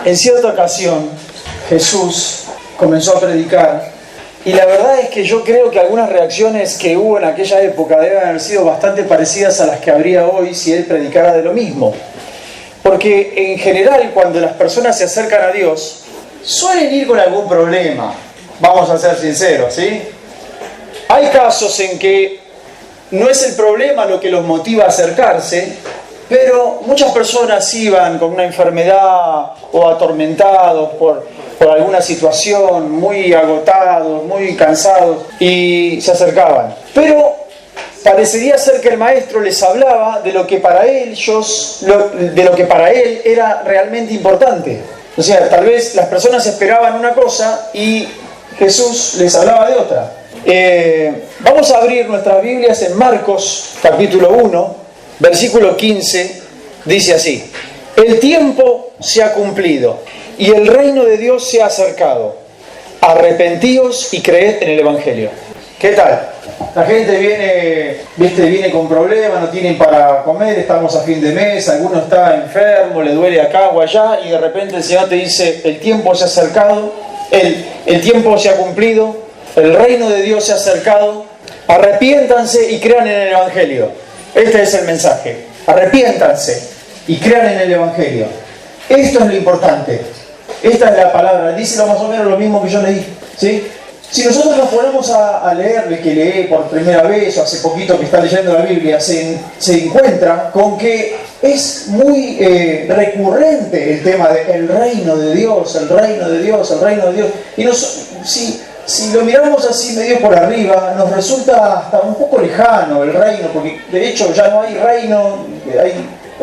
En cierta ocasión, Jesús comenzó a predicar y la verdad es que yo creo que algunas reacciones que hubo en aquella época deben haber sido bastante parecidas a las que habría hoy si Él predicara de lo mismo. Porque en general, cuando las personas se acercan a Dios, suelen ir con algún problema. Vamos a ser sinceros, ¿sí? Hay casos en que no es el problema lo que los motiva a acercarse, pero muchas personas iban con una enfermedad o atormentados por alguna situación, muy agotados, muy cansados, y se acercaban. Pero parecería ser que el maestro les hablaba de lo que para ellos, de lo que para él era realmente importante. O sea, tal vez las personas esperaban una cosa y Jesús les hablaba de otra. Vamos a abrir nuestras Biblias en Marcos capítulo 1, versículo 15, dice así: el tiempo se ha cumplido y el reino de Dios se ha acercado. Arrepentíos y creed en el Evangelio. ¿Qué tal? La gente viene con problemas, no tienen para comer, estamos a fin de mes, alguno está enfermo, le duele acá o allá, y de repente el Señor te dice: el tiempo se ha acercado, el tiempo se ha cumplido, el reino de Dios se ha acercado, arrepiéntanse y crean en el Evangelio. Este es el mensaje: arrepiéntanse y crean en el Evangelio. Esto es lo importante. Esta es la palabra. Dice más o menos lo mismo que yo leí, ¿sí? Si nosotros nos ponemos a leer, el que lee por primera vez o hace poquito que está leyendo la Biblia, se encuentra con que es muy recurrente el tema del reino de Dios, el reino de Dios, el reino de Dios. Y si lo miramos así medio por arriba, nos resulta hasta un poco lejano el reino, porque de hecho ya no hay reino, hay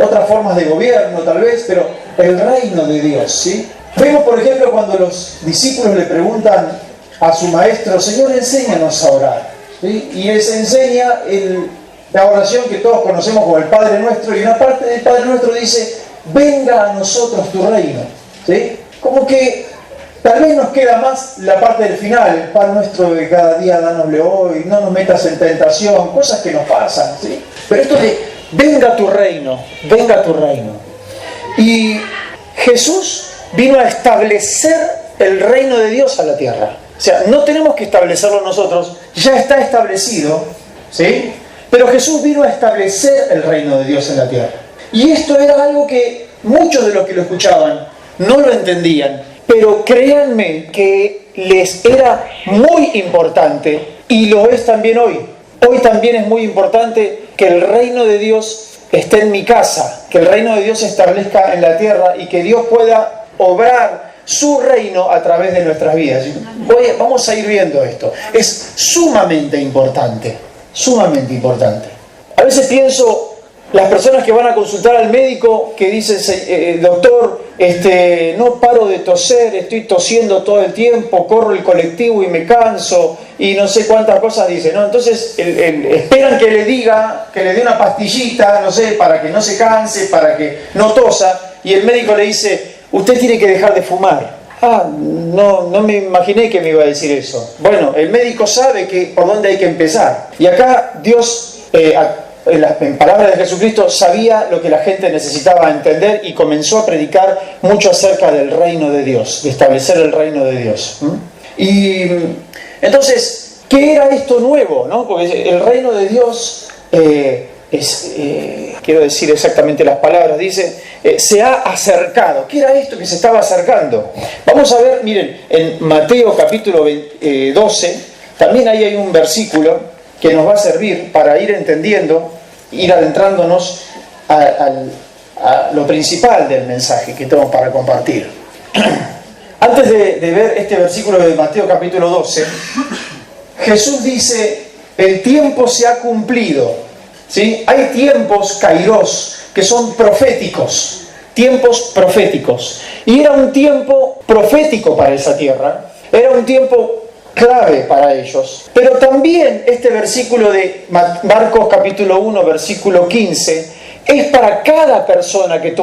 otras formas de gobierno tal vez, pero el reino de Dios, ¿sí? Vemos, por ejemplo, cuando los discípulos le preguntan a su maestro: Señor, enséñanos a orar, ¿sí? Y les enseña la oración que todos conocemos como el Padre Nuestro, y una parte del Padre Nuestro dice: venga a nosotros tu reino, ¿sí? Como que tal vez nos queda más la parte del final: el pan nuestro de cada día dánosle hoy, no nos metas en tentación, cosas que nos pasan, ¿sí? Pero esto de venga tu reino, venga tu reino. Y Jesús vino a establecer el reino de Dios a la tierra. O sea, no tenemos que establecerlo nosotros, ya está establecido, ¿sí? Pero Jesús vino a establecer el reino de Dios en la tierra. Y esto era algo que muchos de los que lo escuchaban no lo entendían, pero créanme que les era muy importante, y lo es también hoy. Hoy también es muy importante que el reino de Dios esté en mi casa, que el reino de Dios se establezca en la tierra y que Dios pueda obrar su reino a través de nuestras vidas. Vamos a ir viendo esto. Es sumamente importante, sumamente importante. A veces pienso, las personas que van a consultar al médico, que dicen: doctor, no paro de toser, estoy tosiendo todo el tiempo, corro el colectivo y me canso, y no sé cuántas cosas dicen, ¿no? Entonces esperan que le dé una pastillita, no sé, para que no se canse, para que no tosa, y el médico le dice: usted tiene que dejar de fumar. No me imaginé que me iba a decir eso. Bueno, el médico sabe por dónde hay que empezar. Y acá Dios, en palabras de Jesucristo, sabía lo que la gente necesitaba entender y comenzó a predicar mucho acerca del reino de Dios, de establecer el reino de Dios. Y entonces, ¿qué era esto nuevo, no? Porque el reino de Dios quiero decir exactamente las palabras, dice: se ha acercado. ¿Qué era esto que se estaba acercando? Vamos a ver, miren, en Mateo capítulo 12, también ahí hay un versículo que nos va a servir para ir entendiendo, ir adentrándonos a lo principal del mensaje que tengo para compartir. Antes de ver este versículo de Mateo capítulo 12, Jesús dice: el tiempo se ha cumplido, ¿sí? Hay tiempos kairos que son proféticos, tiempos proféticos. Y era un tiempo profético para esa tierra, era un tiempo clave para ellos. Pero también este versículo de Marcos capítulo 1, versículo 15, es para cada persona que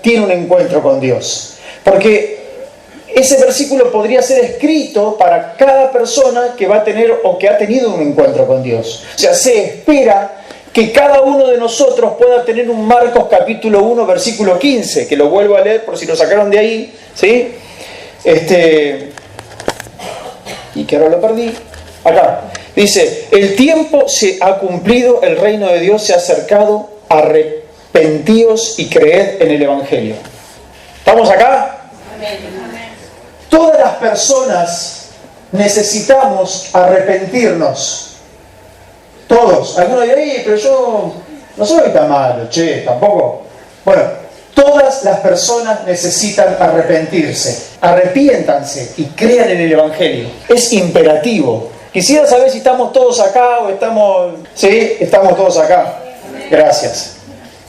tiene un encuentro con Dios. Porque ese versículo podría ser escrito para cada persona que va a tener o que ha tenido un encuentro con Dios. O sea, se espera que cada uno de nosotros pueda tener un Marcos capítulo 1, versículo 15, que lo vuelvo a leer por si lo sacaron de ahí, ¿sí? Y que ahora lo perdí. Acá. Dice, el tiempo se ha cumplido, el reino de Dios se ha acercado, arrepentíos y creed en el Evangelio. ¿Estamos acá? Amén. Todas las personas necesitamos arrepentirnos. Todos. Algunos dirán, pero yo no soy tan malo, tampoco. Bueno, todas las personas necesitan arrepentirse. Arrepiéntanse y crean en el Evangelio. Es imperativo. Quisiera saber si estamos todos acá o estamos... Sí, estamos todos acá. Gracias.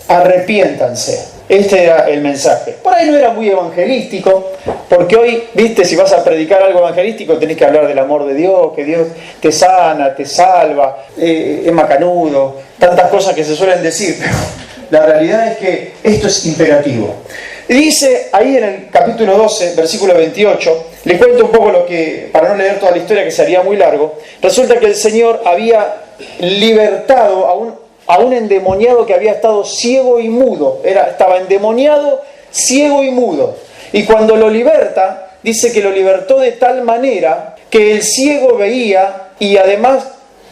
Arrepiéntanse. Este era el mensaje. Por ahí no era muy evangelístico, porque hoy, viste, si vas a predicar algo evangelístico tenés que hablar del amor de Dios, que Dios te sana, te salva, es macanudo, tantas cosas que se suelen decir, pero la realidad es que esto es imperativo. Dice ahí en el capítulo 12, versículo 28, le cuento un poco lo que, para no leer toda la historia que sería muy largo, resulta que el Señor había libertado a un endemoniado que había estado ciego y mudo. Estaba endemoniado, ciego y mudo. Y cuando lo liberta, dice que lo libertó de tal manera que el ciego veía y además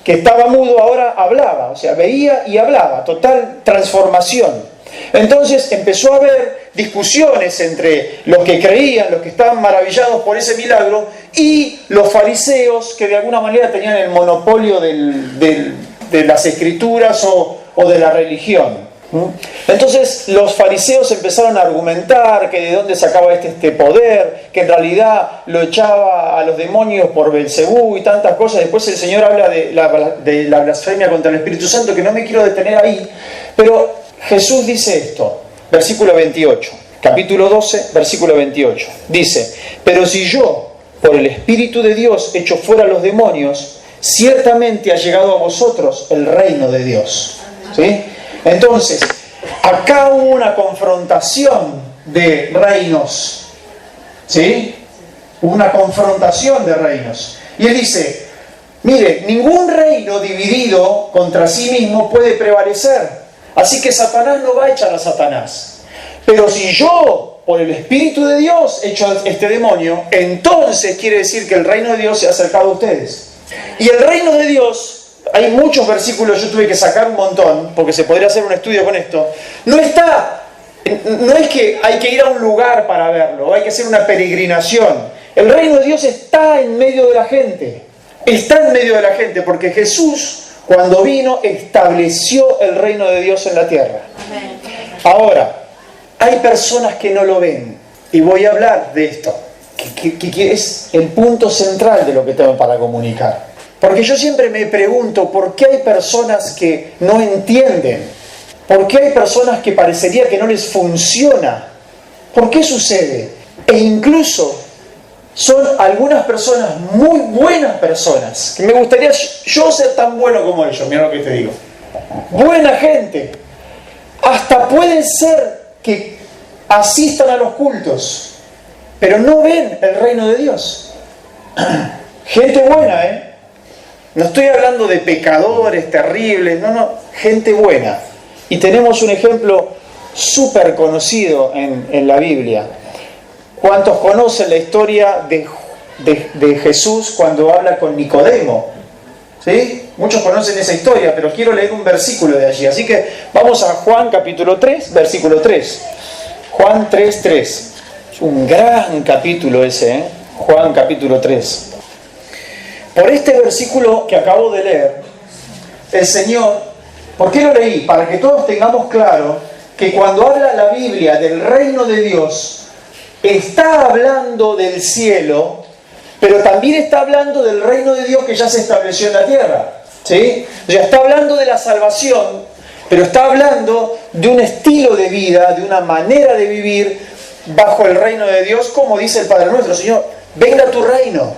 que estaba mudo ahora hablaba. O sea, veía y hablaba. Total transformación. Entonces empezó a haber discusiones entre los que creían, los que estaban maravillados por ese milagro, y los fariseos que de alguna manera tenían el monopolio de las escrituras o de la religión. Entonces los fariseos empezaron a argumentar que de dónde sacaba este poder, que en realidad lo echaba a los demonios por Belcebú y tantas cosas. Después el Señor habla de la blasfemia contra el Espíritu Santo, que no me quiero detener ahí, pero Jesús dice esto, versículo 28, capítulo 12, versículo 28. Dice, pero si yo, por el Espíritu de Dios, echo fuera a los demonios, ciertamente ha llegado a vosotros el reino de Dios. ¿Sí? Entonces, acá hubo una confrontación de reinos. ¿Sí? Una confrontación de reinos. Y él dice, mire, ningún reino dividido contra sí mismo puede prevalecer. Así que Satanás no va a echar a Satanás. Pero si yo, por el Espíritu de Dios, echo a este demonio, entonces quiere decir que el reino de Dios se ha acercado a ustedes. Y el reino de Dios, hay muchos versículos, yo tuve que sacar un montón, porque se podría hacer un estudio con esto. No es que hay que ir a un lugar para verlo, o hay que hacer una peregrinación. El reino de Dios está en medio de la gente. Está en medio de la gente, porque Jesús, cuando vino, estableció el reino de Dios en la tierra. Ahora, hay personas que no lo ven, y voy a hablar de esto, que es el punto central de lo que tengo para comunicar. Porque yo siempre me pregunto, ¿por qué hay personas que no entienden? ¿Por qué hay personas que parecería que no les funciona? ¿Por qué sucede? E incluso son algunas personas, muy buenas personas, que me gustaría yo ser tan bueno como ellos, mira lo que te digo. Buena gente. Hasta puede ser que asistan a los cultos, pero no ven el reino de Dios. Gente buena, No estoy hablando de pecadores terribles, no, gente buena. Y tenemos un ejemplo súper conocido en la Biblia. ¿Cuántos conocen la historia de Jesús cuando habla con Nicodemo? ¿Sí? Muchos conocen esa historia, pero quiero leer un versículo de allí. Así que vamos a Juan capítulo 3, versículo 3. Juan 3, 3. Es un gran capítulo ese, Juan capítulo 3. Por este versículo que acabo de leer, el Señor, ¿por qué lo leí? Para que todos tengamos claro que cuando habla la Biblia del reino de Dios, está hablando del cielo, pero también está hablando del reino de Dios que ya se estableció en la tierra. ¿Sí? O sea, está hablando de la salvación, pero está hablando de un estilo de vida, de una manera de vivir bajo el reino de Dios, como dice el Padre nuestro. Señor, venga tu reino.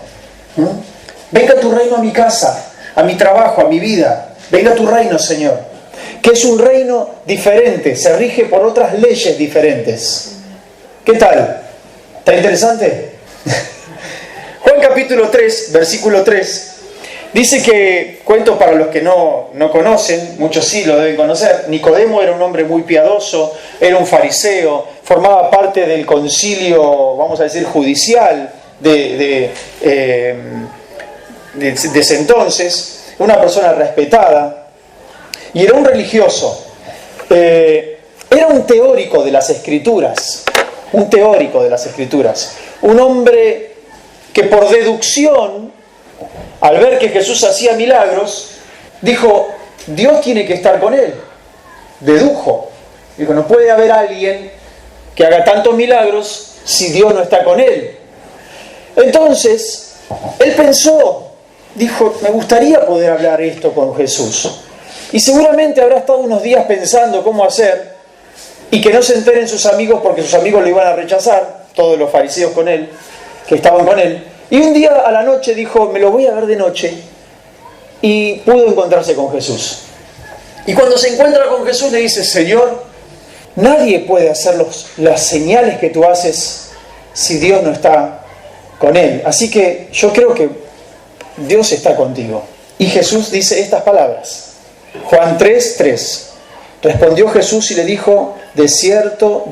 Venga tu reino a mi casa, a mi trabajo, a mi vida. Venga tu reino, Señor. Que es un reino diferente, se rige por otras leyes diferentes. ¿Qué tal? ¿Está interesante? Juan capítulo 3, versículo 3. Dice que, cuento para los que no conocen, muchos sí lo deben conocer, Nicodemo era un hombre muy piadoso, era un fariseo, formaba parte del concilio, vamos a decir, judicial de ese entonces, una persona respetada, y era un religioso. Era un teórico de las Escrituras, un hombre que por deducción, al ver que Jesús hacía milagros, dijo, Dios tiene que estar con él. Dedujo. Dijo, no puede haber alguien que haga tantos milagros si Dios no está con él. Entonces, él pensó, dijo, me gustaría poder hablar esto con Jesús. Y seguramente habrá estado unos días pensando cómo hacer y que no se enteren sus amigos porque sus amigos lo iban a rechazar, todos los fariseos con él, que estaban con él. Y un día a la noche dijo, me lo voy a ver de noche, y pudo encontrarse con Jesús. Y cuando se encuentra con Jesús le dice, Señor, nadie puede hacer las señales que tú haces si Dios no está con él. Así que yo creo que Dios está contigo. Y Jesús dice estas palabras. Juan 3:3. Respondió Jesús y le dijo, de cierto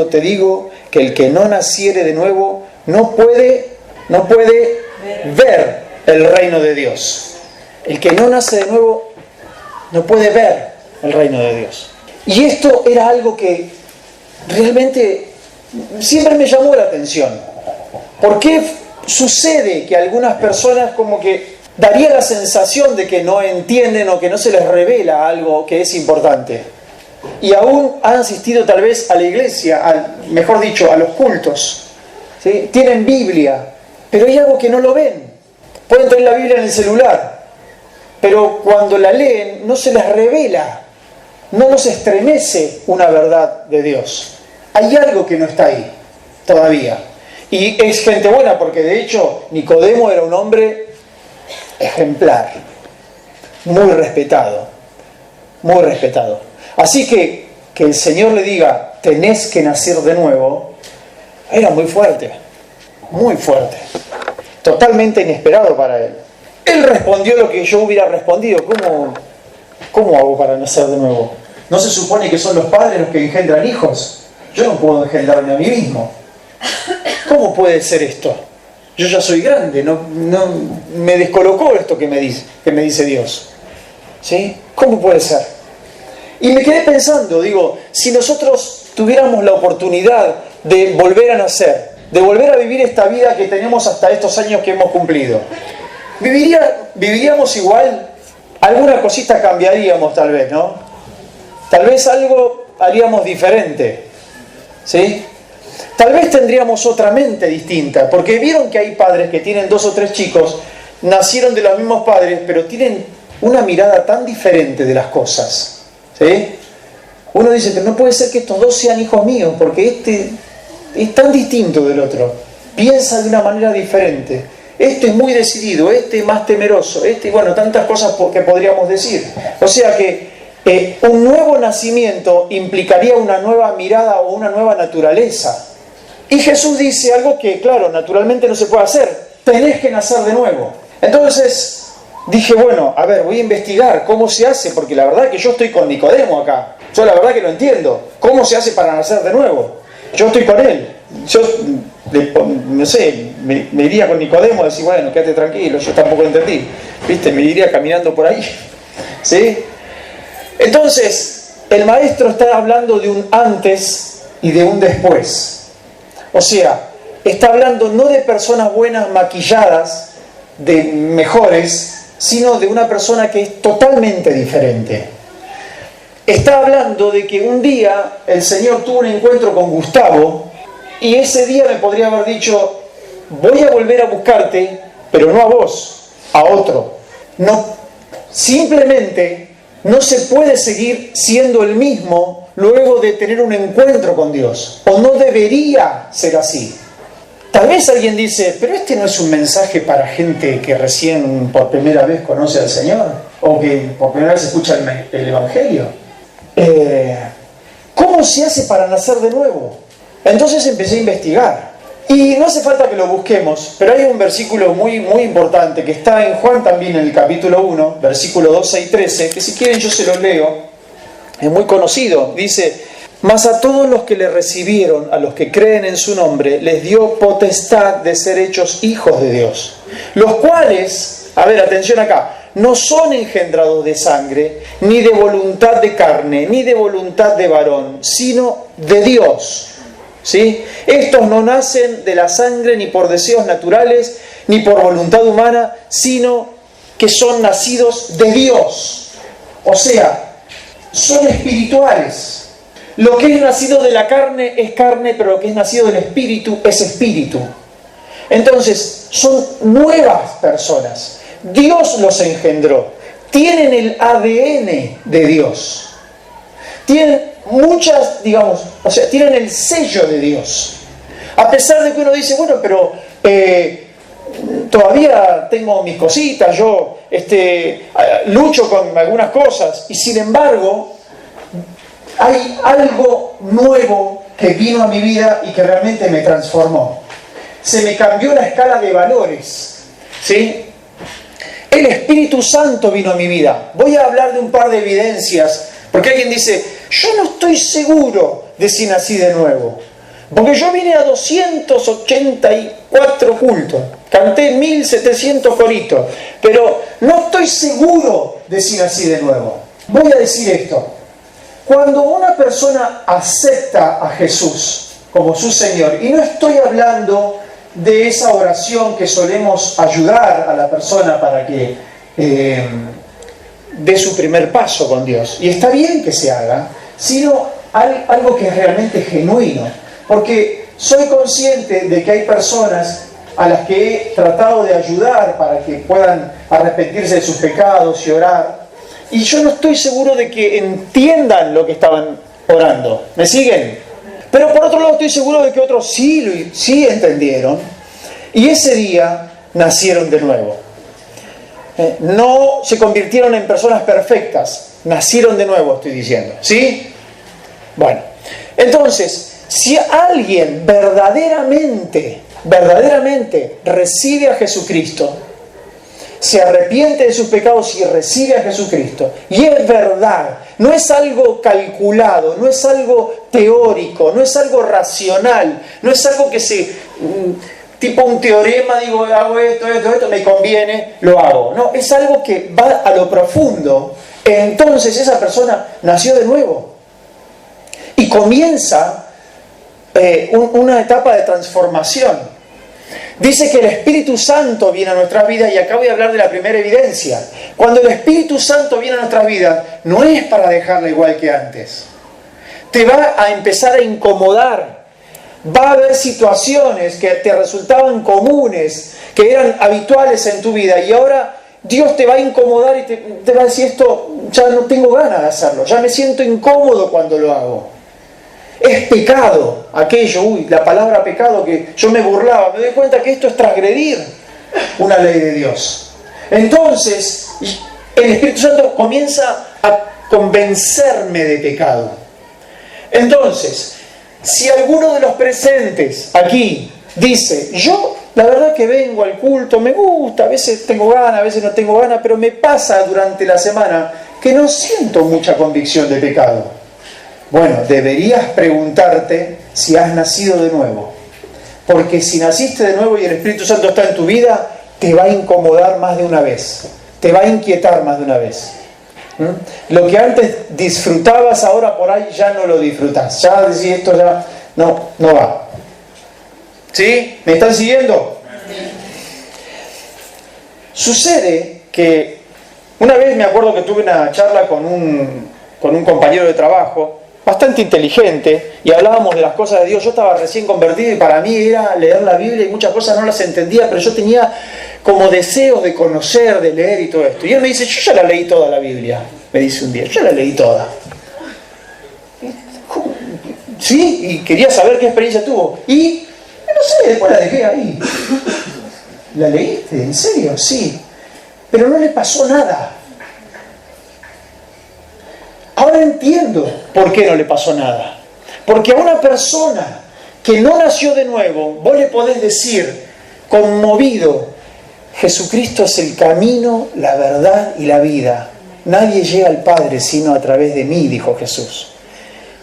te digo, que el que no naciere de nuevo no puede ver el reino de Dios. El que no nace de nuevo no puede ver el reino de Dios. Y esto era algo que realmente siempre me llamó la atención. ¿Por qué sucede que algunas personas como que daría la sensación de que no entienden o que no se les revela algo que es importante? Y aún han asistido tal vez a la iglesia, mejor dicho, a los cultos, ¿sí? Tienen Biblia, pero hay algo que no lo ven. Pueden tener la Biblia en el celular, pero cuando la leen no se les revela, no los estremece una verdad de Dios. Hay algo que no está ahí todavía. Y es gente buena, porque de hecho Nicodemo era un hombre ejemplar, muy respetado. Así que el Señor le diga, tenés que nacer de nuevo, era muy fuerte, totalmente inesperado para él. Él respondió lo que yo hubiera respondido. ¿Cómo hago para nacer de nuevo? ¿No se supone que son los padres los que engendran hijos? Yo no puedo engendrarme a mí mismo. ¿Cómo puede ser esto? Yo ya soy grande, no me descolocó esto que me dice Dios. ¿Sí? ¿Cómo puede ser? Y me quedé pensando, digo, si nosotros tuviéramos la oportunidad de volver a nacer, de volver a vivir esta vida que tenemos hasta estos años que hemos cumplido, ¿viviríamos igual? Alguna cosita cambiaríamos tal vez, ¿no? Tal vez algo haríamos diferente, ¿sí? Tal vez tendríamos otra mente distinta, porque vieron que hay padres que tienen 2 o 3 chicos, nacieron de los mismos padres, pero tienen una mirada tan diferente de las cosas, ¿sí? Uno dice, pero no puede ser que estos 2 sean hijos míos, porque este es tan distinto del otro, piensa de una manera diferente, este es muy decidido, este es más temeroso, bueno, tantas cosas que podríamos decir. O sea que un nuevo nacimiento implicaría una nueva mirada o una nueva naturaleza. Y Jesús dice algo que, claro, naturalmente no se puede hacer. Tenés que nacer de nuevo. Entonces dije, bueno, a ver, voy a investigar cómo se hace, porque la verdad que yo estoy con Nicodemo acá. Yo la verdad que lo entiendo. ¿Cómo se hace para nacer de nuevo? Yo estoy con él. Yo, no sé, me iría con Nicodemo y decir, bueno, quédate tranquilo, yo tampoco entendí. ¿Viste? Me iría caminando por ahí. ¿Sí? Entonces, el maestro está hablando de un antes y de un después. O sea, está hablando no de personas buenas maquilladas, de mejores, sino de una persona que es totalmente diferente. Está hablando de que un día el Señor tuvo un encuentro con Gustavo y ese día me podría haber dicho, voy a volver a buscarte, pero no a vos, a otro. No, simplemente no se puede seguir siendo el mismo luego de tener un encuentro con Dios. O no debería ser así. Tal vez alguien dice, pero este no es un mensaje para gente que recién por primera vez conoce al Señor, o que por primera vez escucha el Evangelio. ¿Cómo se hace para nacer de nuevo? Entonces empecé a investigar. Y no hace falta que lo busquemos, pero hay un versículo muy importante que está en Juan también en el capítulo 1, versículo 12 y 13, que si quieren yo se los leo, es muy conocido. Dice: mas a todos los que le recibieron, a los que creen en su nombre, les dio potestad de ser hechos hijos de Dios, los cuales, a ver, atención acá, no son engendrados de sangre, ni de voluntad de carne, ni de voluntad de varón, sino de Dios. ¿Sí? Estos no nacen de la sangre, ni por deseos naturales, ni por voluntad humana, sino que son nacidos de Dios. O sea, son espirituales. Lo que es nacido de la carne es carne, pero lo que es nacido del espíritu es espíritu. Entonces, son nuevas personas. Dios los engendró. Tienen el ADN de Dios. Tienen muchas, digamos, o sea, tienen el sello de Dios. A pesar de que uno dice, bueno, pero todavía tengo mis cositas, yo lucho con algunas cosas, y sin embargo, hay algo nuevo que vino a mi vida y que realmente me transformó. Se me cambió la escala de valores, ¿sí? El Espíritu Santo vino a mi vida. Voy a hablar de un par de evidencias, porque alguien dice, yo no estoy seguro de si nací de nuevo, porque yo vine a 284 cultos, canté 1700 coritos, pero no estoy seguro de si nací de nuevo. Voy a decir esto: cuando una persona acepta a Jesús como su Señor, y no estoy hablando de esa oración que solemos ayudar a la persona para que dé su primer paso con Dios, y está bien que se haga, sino algo que es realmente genuino, porque soy consciente de que hay personas a las que he tratado de ayudar para que puedan arrepentirse de sus pecados y orar, y yo no estoy seguro de que entiendan lo que estaban orando. ¿Me siguen? Pero por otro lado estoy seguro de que otros sí entendieron, y ese día nacieron de nuevo. No se convirtieron en personas perfectas, nacieron de nuevo, estoy diciendo. ¿Sí? Bueno, entonces, si alguien verdaderamente recibe a Jesucristo, se arrepiente de sus pecados y recibe a Jesucristo, y es verdad, no es algo calculado, no es algo teórico, no es algo racional, no es algo que tipo un teorema, digo, hago esto, me conviene, lo hago. No, es algo que va a lo profundo. Entonces esa persona nació de nuevo y comienza una etapa de transformación. Dice que el Espíritu Santo viene a nuestras vidas, y acá voy a hablar de la primera evidencia. Cuando el Espíritu Santo viene a nuestras vidas, no es para dejarla igual que antes. Te va a empezar a incomodar. Va a haber situaciones que te resultaban comunes, que eran habituales en tu vida, y ahora Dios te va a incomodar y te va a decir, esto ya no tengo ganas de hacerlo, ya me siento incómodo cuando lo hago. Es pecado aquello, la palabra pecado, que yo me burlaba, me doy cuenta que esto es transgredir una ley de Dios. Entonces, el Espíritu Santo comienza a convencerme de pecado. Entonces, si alguno de los presentes aquí dice, yo la verdad que vengo al culto, me gusta, a veces tengo ganas, a veces no tengo ganas, pero me pasa durante la semana que no siento mucha convicción de pecado. Bueno, deberías preguntarte si has nacido de nuevo. Porque si naciste de nuevo y el Espíritu Santo está en tu vida, te va a incomodar más de una vez. Te va a inquietar más de una vez. Lo que antes disfrutabas, ahora por ahí ya no lo disfrutas. Ya decís, esto ya no va. ¿Sí? ¿Me están siguiendo? Sucede que una vez me acuerdo que tuve una charla con un compañero de trabajo bastante inteligente, y hablábamos de las cosas de Dios. Yo estaba recién convertido y para mí era leer la Biblia, y muchas cosas no las entendía, pero yo tenía como deseo de conocer, de leer y todo esto. Y él me dice, yo ya la leí toda la Biblia, me dice un día, yo ya la leí toda. Sí, y quería saber qué experiencia tuvo. Y no sé, después la dejé ahí. ¿La leíste? ¿En serio? Sí. Pero no le pasó nada. Ahora entiendo por qué no le pasó nada. Porque a una persona que no nació de nuevo, vos le podés decir, conmovido, Jesucristo es el camino, la verdad y la vida. Nadie llega al Padre sino a través de mí, dijo Jesús.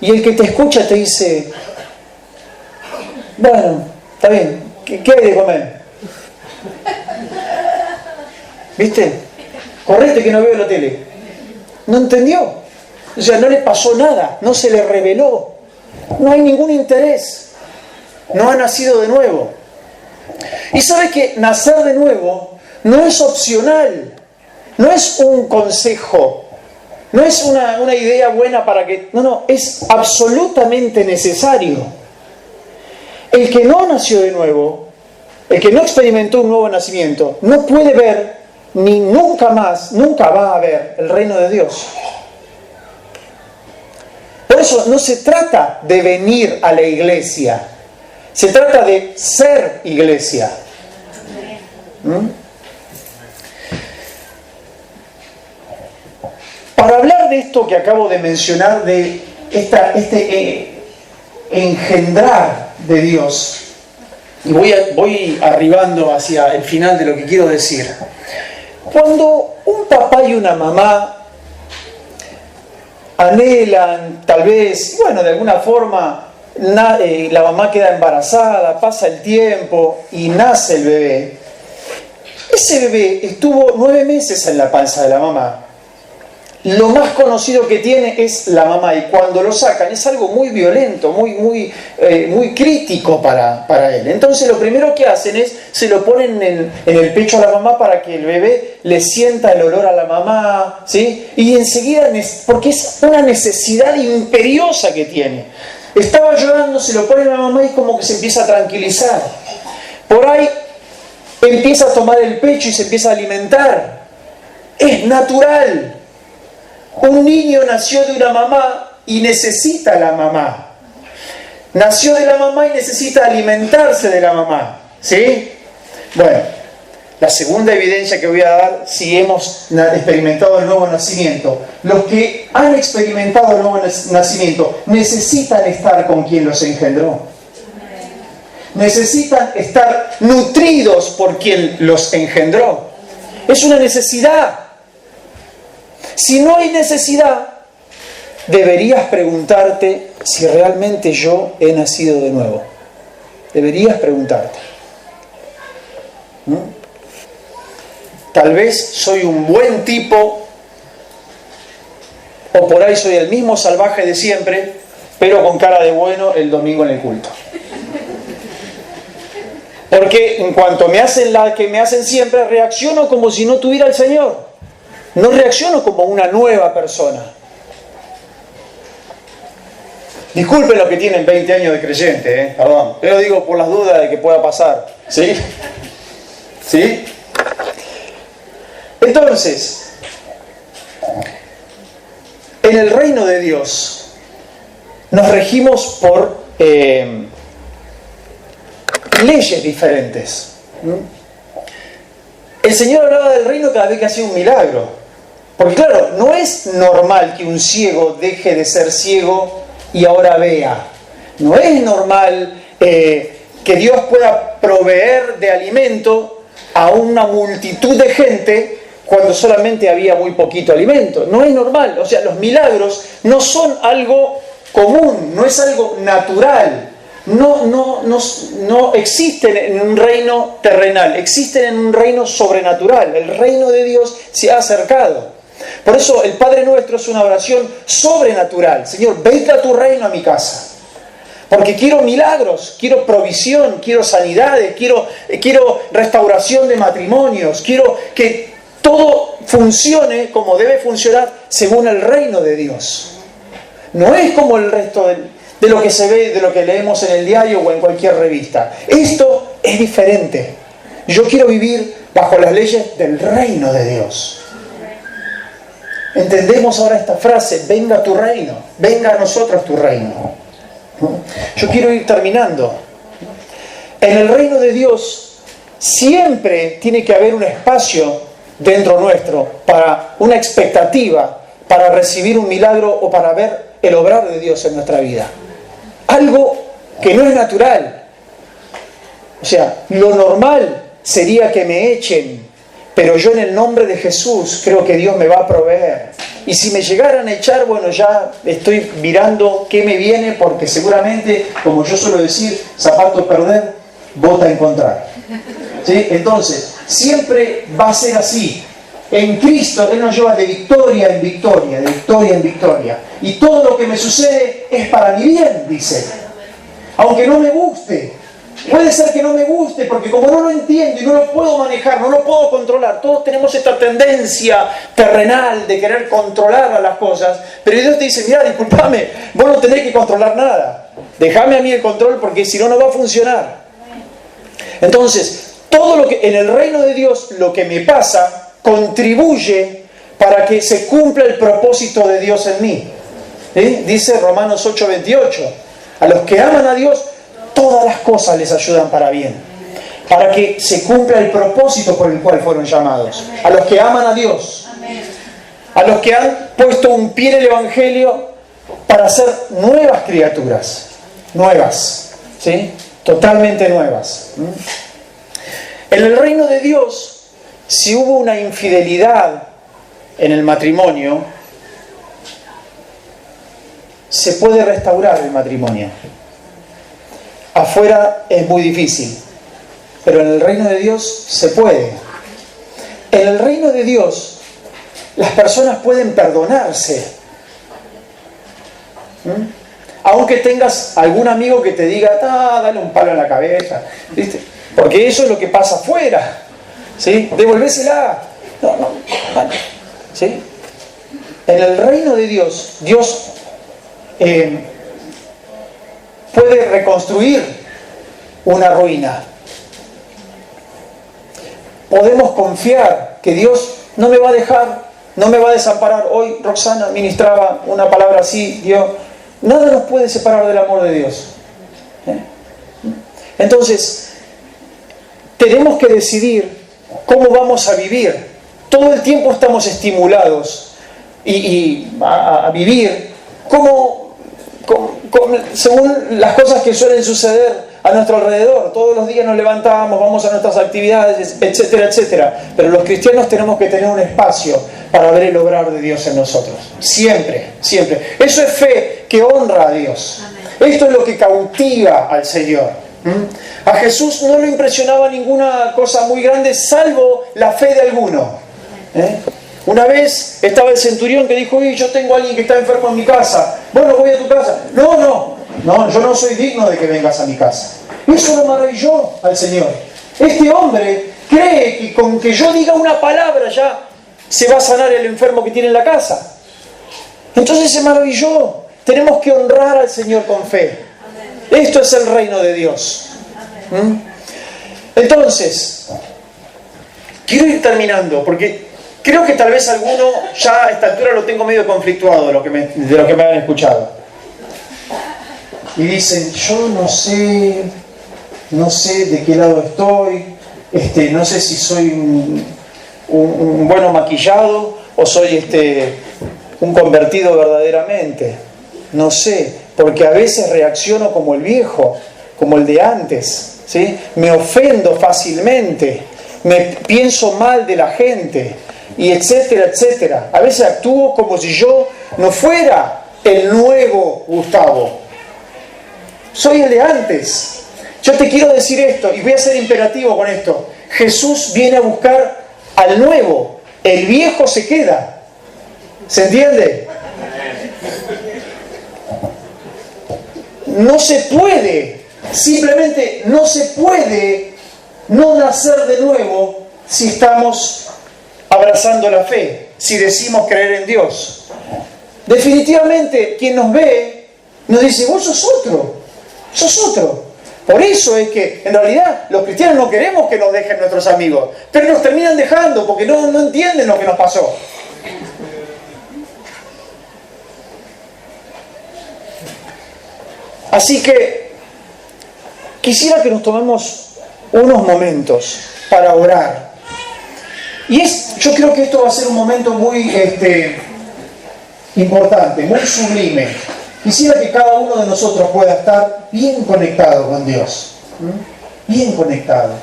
Y el que te escucha te dice, bueno, está bien, ¿qué hay de comer? ¿Viste? Correte que no veo la tele. No entendió. O sea, no le pasó nada, no se le reveló. No hay ningún interés. No ha nacido de nuevo. Y sabes que nacer de nuevo no es opcional, no es un consejo, no es una idea buena para que... No, es absolutamente necesario. El que no nació de nuevo, el que no experimentó un nuevo nacimiento, no puede ver, ni nunca va a ver el reino de Dios. Por eso no se trata de venir a la iglesia, se trata de ser iglesia. Para hablar de esto que acabo de mencionar, de engendrar de Dios, y voy arribando hacia el final de lo que quiero decir. Cuando un papá y una mamá anhelan, tal vez, bueno, de alguna forma, la mamá queda embarazada, pasa el tiempo y nace el bebé. Ese bebé estuvo 9 meses en la panza de la mamá. Lo más conocido que tiene es la mamá, y cuando lo sacan es algo muy violento, muy crítico para él. Entonces lo primero que hacen es, se lo ponen en el pecho a la mamá para que el bebé le sienta el olor a la mamá, ¿sí? Y enseguida, porque es una necesidad imperiosa que tiene. Estaba llorando, se lo pone a la mamá y como que se empieza a tranquilizar. Por ahí empieza a tomar el pecho y se empieza a alimentar. Es natural. Un niño nació de una mamá y necesita a la mamá. Nació de la mamá y necesita alimentarse de la mamá. ¿Sí? Bueno, la segunda evidencia que voy a dar, si hemos experimentado el nuevo nacimiento. Los que han experimentado el nuevo nacimiento necesitan estar con quien los engendró. Necesitan estar nutridos por quien los engendró. Es una necesidad. Si no hay necesidad, deberías preguntarte si realmente yo he nacido de nuevo. Deberías preguntarte. Tal vez soy un buen tipo, o por ahí soy el mismo salvaje de siempre, pero con cara de bueno el domingo en el culto. Porque en cuanto me hacen la que me hacen siempre, reacciono como si no tuviera al Señor. No reacciono como una nueva persona. Disculpen los que tienen 20 años de creyente, perdón. Pero digo por las dudas de que pueda pasar. ¿Sí? ¿Sí? Entonces, en el reino de Dios nos regimos por leyes diferentes. El Señor hablaba del reino cada vez que hacía un milagro. Porque claro, no es normal que un ciego deje de ser ciego y ahora vea. No es normal que Dios pueda proveer de alimento a una multitud de gente cuando solamente había muy poquito alimento. No es normal. O sea, los milagros no son algo común, no es algo natural. No existen en un reino terrenal, existen en un reino sobrenatural. El reino de Dios se ha acercado. Por eso el Padre Nuestro es una oración sobrenatural. Señor, venga tu reino a mi casa. Porque quiero milagros, quiero provisión, quiero sanidades, quiero restauración de matrimonios, quiero que todo funcione como debe funcionar según el reino de Dios. No es como el resto de lo que se ve, de lo que leemos en el diario o en cualquier revista. Esto es diferente. Yo quiero vivir bajo las leyes del reino de Dios. Entendemos ahora esta frase, venga tu reino, venga a nosotros tu reino. Yo quiero ir terminando. En el reino de Dios siempre tiene que haber un espacio dentro nuestro para una expectativa, para recibir un milagro o para ver el obrar de Dios en nuestra vida. Algo que no es natural. O sea, lo normal sería que me echen, pero yo en el nombre de Jesús creo que Dios me va a proveer. Y si me llegaran a echar, bueno, ya estoy mirando qué me viene, porque seguramente, como yo suelo decir, zapato perder, bota encontrar. ¿Sí? Entonces, siempre va a ser así. En Cristo Él nos lleva de victoria en victoria, de victoria en victoria. Y todo lo que me sucede es para mi bien, dice. Aunque no me guste. Puede ser que no me guste, porque como no lo entiendo y no lo puedo manejar, no lo puedo controlar, todos tenemos esta tendencia terrenal de querer controlar a las cosas, pero Dios te dice, mira, discúlpame, vos no tenés que controlar nada, déjame a mí el control, porque si no, no va a funcionar. Entonces, todo lo que en el reino de Dios, lo que me pasa, contribuye para que se cumpla el propósito de Dios en mí. ¿Sí? Dice Romanos 8:28, a los que aman a Dios, todas las cosas les ayudan para bien, para que se cumpla el propósito por el cual fueron llamados. A los que aman a Dios, a los que han puesto un pie en el Evangelio para ser nuevas criaturas, nuevas, ¿sí? Totalmente nuevas. En el reino de Dios, si hubo una infidelidad en el matrimonio, se puede restaurar el matrimonio. Afuera es muy difícil, pero en el reino de Dios se puede. En el reino de Dios, las personas pueden perdonarse. Aunque tengas algún amigo que te diga, dale un palo en la cabeza, ¿viste? Porque eso es lo que pasa afuera, ¿sí? Devolvésela. No, vale. ¿Sí? En el reino de Dios, Dios puede reconstruir una ruina. Podemos confiar que Dios no me va a dejar, no me va a desamparar. Hoy Roxana ministraba una palabra así, Dios, nada nos puede separar del amor de Dios. Entonces, tenemos que decidir cómo vamos a vivir. Todo el tiempo estamos estimulados a vivir según las cosas que suelen suceder a nuestro alrededor. Todos los días nos levantamos, vamos a nuestras actividades, etcétera, etcétera. Pero los cristianos tenemos que tener un espacio para ver el obrar de Dios en nosotros. Siempre, siempre. Eso es fe que honra a Dios. Esto es lo que cautiva al Señor. A Jesús no le impresionaba ninguna cosa muy grande, salvo la fe de alguno. Una vez estaba el centurión que dijo, yo tengo a alguien que está enfermo en mi casa. Bueno, voy a tu casa. No, yo no soy digno de que vengas a mi casa. Eso lo maravilló al Señor. Este hombre cree que con que yo diga una palabra ya se va a sanar el enfermo que tiene en la casa. Entonces se maravilló. Tenemos que honrar al Señor con fe. Esto es el reino de Dios. Entonces, quiero ir terminando, porque creo que tal vez alguno ya a esta altura lo tengo medio conflictuado de lo que me han escuchado. Y dicen, yo no sé de qué lado estoy, no sé si soy un bueno maquillado o soy un convertido verdaderamente. No sé, porque a veces reacciono como el viejo, como el de antes, ¿sí? Me ofendo fácilmente, me pienso mal de la gente, y etcétera, etcétera. A veces actúo como si yo no fuera el nuevo Gustavo. Soy el de antes. Yo te quiero decir esto, y voy a ser imperativo con esto. Jesús viene a buscar al nuevo. El viejo se queda. ¿Se entiende? No se puede, simplemente no se puede no nacer de nuevo si estamos abrazando la fe, si decimos creer en Dios. Definitivamente quien nos ve nos dice, vos sos otro. Por eso es que en realidad los cristianos no queremos que nos dejen nuestros amigos, pero nos terminan dejando porque no entienden lo que nos pasó. Así que quisiera que nos tomemos unos momentos para orar. Y yo creo que esto va a ser un momento muy importante, muy sublime. quisiera que cada uno de nosotros pueda estar bien conectado con Dios. Bien conectado.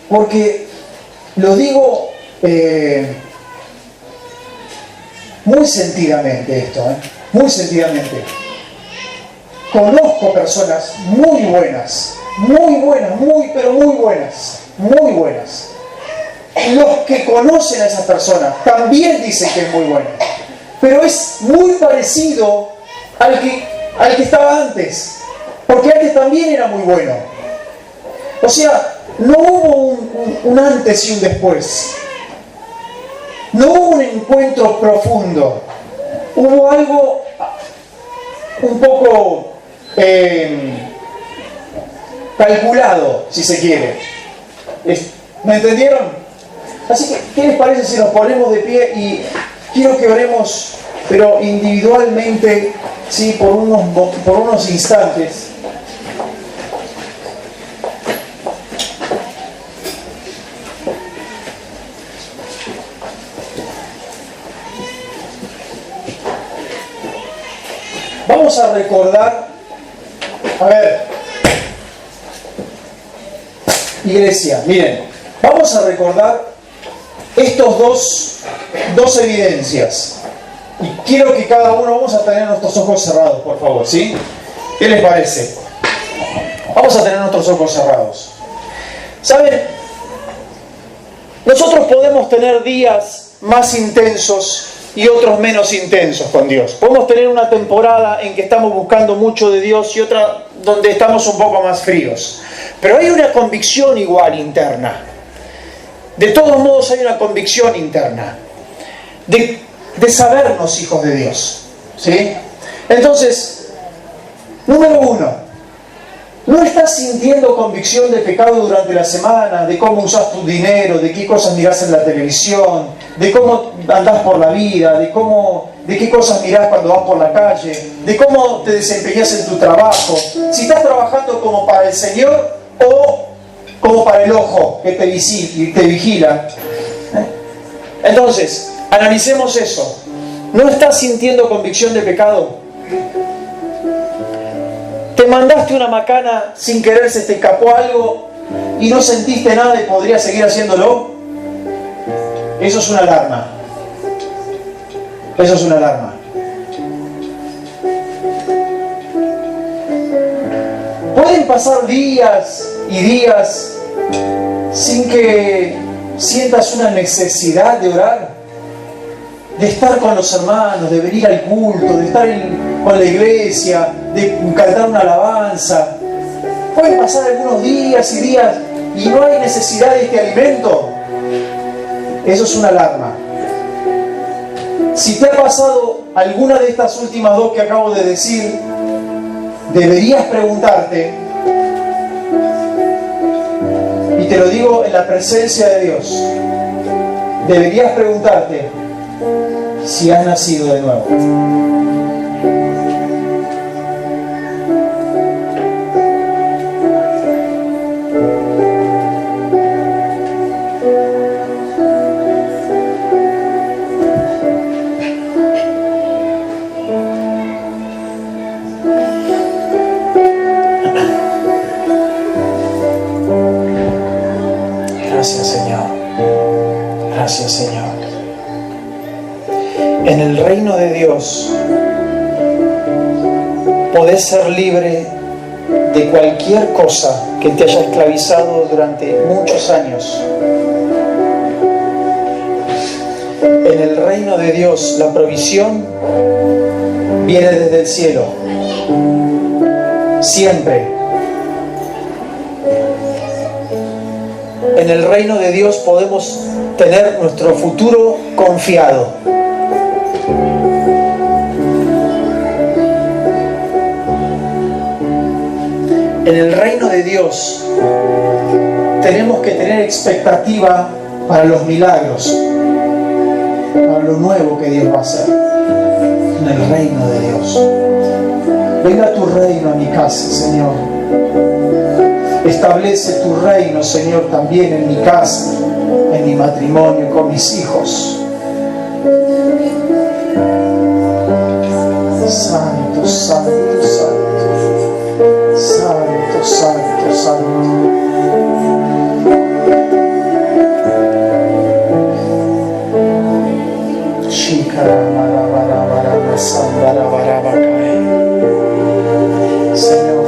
Porque lo digo muy sentidamente esto, muy sentidamente. Conozco personas muy buenas, pero muy buenas. Los que conocen a esas personas también dicen que es muy bueno, pero es muy parecido al que estaba antes, porque antes también era muy bueno. O sea, no hubo un antes y un después. No hubo un encuentro profundo. Hubo algo un poco calculado, si se quiere. ¿Me entendieron? Así que, ¿qué les parece si nos ponemos de pie y quiero que oremos, pero individualmente, ¿sí? por unos instantes? Vamos a recordar, a ver, iglesia, miren, vamos a recordar estos dos evidencias. Y quiero que cada uno, vamos a tener nuestros ojos cerrados, por favor, ¿sí? ¿Qué les parece? Vamos a tener nuestros ojos cerrados. ¿Saben? Nosotros podemos tener días más intensos y otros menos intensos con Dios. Podemos tener una temporada en que estamos buscando mucho de Dios y otra donde estamos un poco más fríos. Pero hay una convicción igual interna. De todos modos hay una convicción interna de sabernos hijos de Dios, ¿sí? Entonces, número uno, ¿no estás sintiendo convicción de pecado durante la semana? De cómo usas tu dinero, de qué cosas mirás en la televisión, de cómo andás por la vida, de qué cosas mirás cuando vas por la calle, de cómo te desempeñas en tu trabajo, si estás trabajando como para el Señor o como para el ojo que te vigila. Entonces, analicemos eso. ¿No estás sintiendo convicción de pecado? ¿Te mandaste una macana sin querer, se te escapó algo y no sentiste nada y podrías seguir haciéndolo? Eso es una alarma. Eso es una alarma. Pueden pasar días y días sin que sientas una necesidad de orar, de estar con los hermanos, de venir al culto, de estar con la iglesia, de cantar una alabanza. Pueden pasar algunos días y días y no hay necesidad de este alimento. Eso es una alarma. Si te ha pasado alguna de estas últimas dos que acabo de decir, deberías preguntarte, y te lo digo en la presencia de Dios, deberías preguntarte si has nacido de nuevo. Gracias, Señor. Gracias, Señor. En el reino de Dios podés ser libre de cualquier cosa que te haya esclavizado durante muchos años. En el reino de Dios la provisión viene desde el cielo. Siempre. En el reino de Dios podemos tener nuestro futuro confiado. En el reino de Dios tenemos que tener expectativa para los milagros, para lo nuevo que Dios va a hacer. En el reino de Dios. Venga tu reino a mi casa, Señor. Establece tu reino, Señor, también en mi casa, en mi matrimonio, con mis hijos. Santo, santo, santo. Santo, santo, santo. Señor,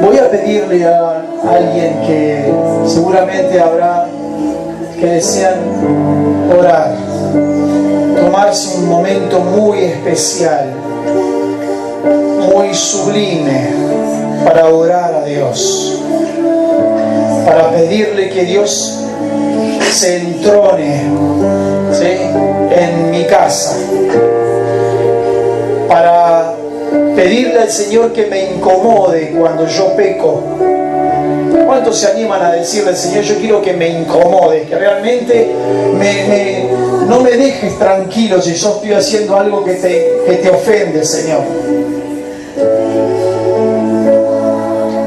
voy a pedirle a alguien que seguramente habrá que desean orar, tomarse un momento muy especial, muy sublime para orar a Dios, para pedirle que Dios se entrone, ¿sí?, en mi casa, para pedirle al Señor que me incomode cuando yo peco. ¿Cuántos se animan a decirle al Señor, yo quiero que me incomode, que realmente no me dejes tranquilo si yo estoy haciendo algo que te ofende, Señor?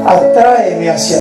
Atráeme hacia